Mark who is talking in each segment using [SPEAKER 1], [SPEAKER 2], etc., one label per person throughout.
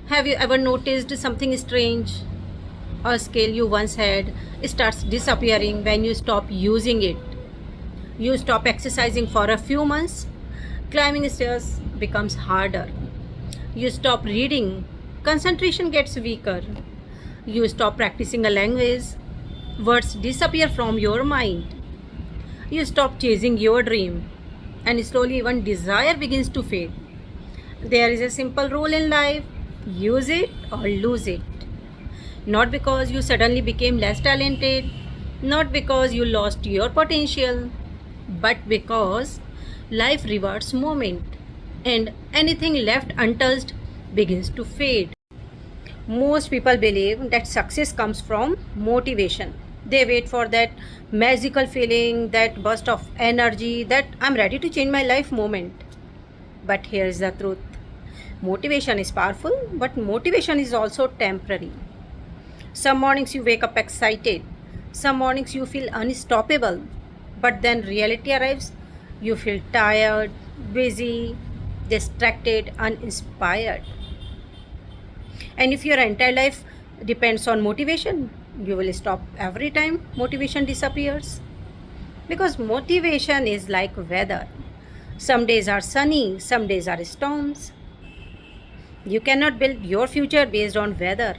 [SPEAKER 1] Have you ever noticed something strange? A skill you once had starts disappearing when you stop using it. You stop exercising for a few months, climbing stairs becomes harder. You stop reading, concentration gets weaker. You stop practicing a language, words disappear from your mind. You stop chasing your dream, and slowly even desire begins to fade. There is a simple rule in life: use it or lose it. Not because you suddenly became less talented, not because you lost your potential, but because life rewards moment and anything left untouched begins to fade. Most people believe that success comes from motivation. They wait for that magical feeling, that burst of energy, that I'm ready to change my life moment. But here's the truth: motivation is powerful, but motivation is also temporary. Some mornings you wake up excited, some mornings you feel unstoppable, but then reality arrives, you feel tired, busy, distracted, uninspired. And if your entire life depends on motivation, you will stop every time motivation disappears. Because motivation is like weather. Some days are sunny, some days are storms. You cannot build your future based on weather.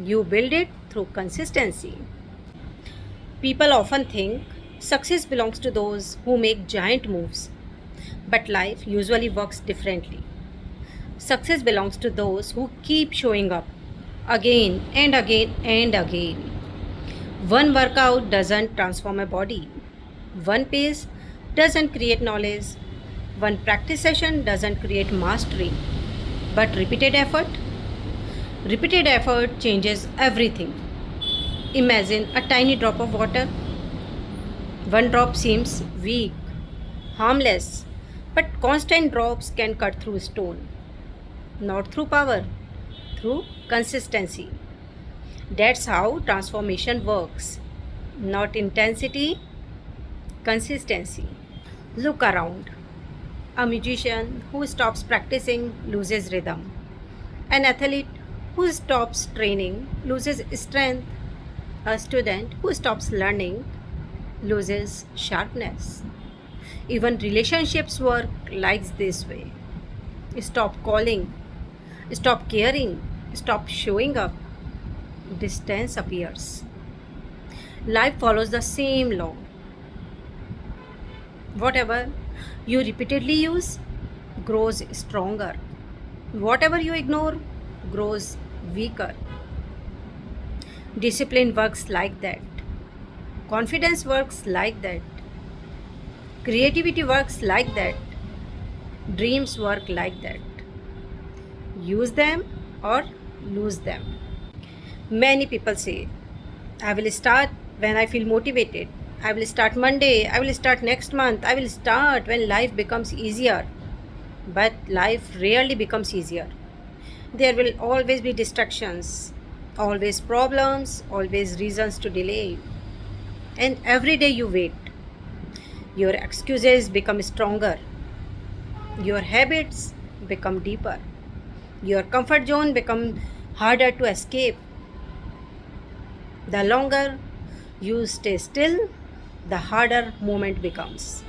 [SPEAKER 1] You build it through consistency. People often think success belongs to those who make giant moves, but life usually works differently. Success belongs to those who keep showing up again and again and again. One workout doesn't transform a body, one pace doesn't create knowledge, one practice session doesn't create mastery, but repeated effort changes everything. Imagine a tiny drop of water. One drop seems weak, harmless, but constant drops can cut through stone. Not through power, through consistency. That's how transformation works. Not intensity, consistency. Look around. A musician who stops practicing loses rhythm. An athlete who stops training loses strength. A student who stops learning loses sharpness. Even relationships work like this way. Stop calling, stop caring, stop showing up, distance appears. Life follows the same law. Whatever you repeatedly use grows stronger. Whatever you ignore grows weaker. Discipline works like that. Confidence works like that. Creativity works like that. Dreams work like that. Use them or lose them. Many people say, I will start when I feel motivated. I will start Monday. I will start next month. I will start when life becomes easier. But life rarely becomes easier. There will always be distractions, always problems, always reasons to delay. And every day you wait, your excuses become stronger, your habits become deeper, your comfort zone become harder to escape. The longer you stay still, the harder movement becomes.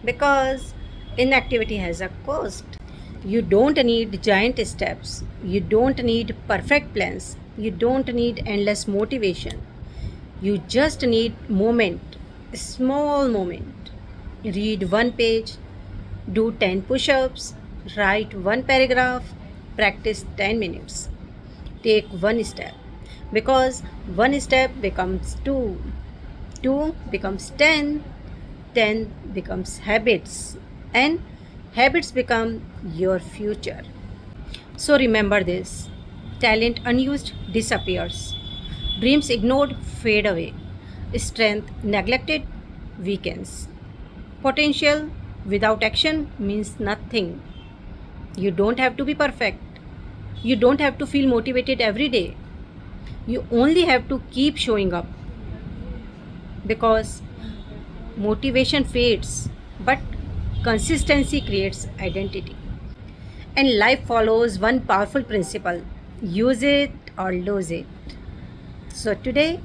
[SPEAKER 1] Because inactivity has a cost. You don't need giant steps. You don't need perfect plans. You don't need endless motivation. You just need moment, a small moment. Read one page, do 10 push ups, write one paragraph, practice 10 minutes. Take one step. Because one step becomes two, two becomes 10, 10 becomes habits, and habits become your future. So remember this: talent unused disappears, dreams ignored fade away, strength neglected weakens, potential without action means nothing. You don't have to be perfect, you don't have to feel motivated every day. You only have to keep showing up, because motivation fades, but consistency creates identity. And life follows one powerful principle: use it or lose it. So today,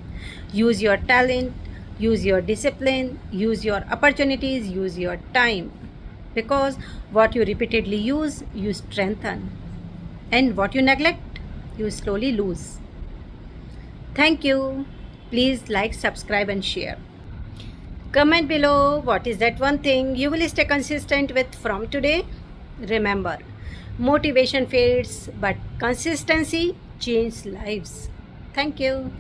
[SPEAKER 1] use your talent, use your discipline, use your opportunities, use your time. Because what you repeatedly use, you strengthen. And what you neglect, you slowly lose. Thank you. Please like, subscribe, and share. Comment below what is that one thing you will stay consistent with from today. Remember, motivation fades, but consistency changes lives. Thank you.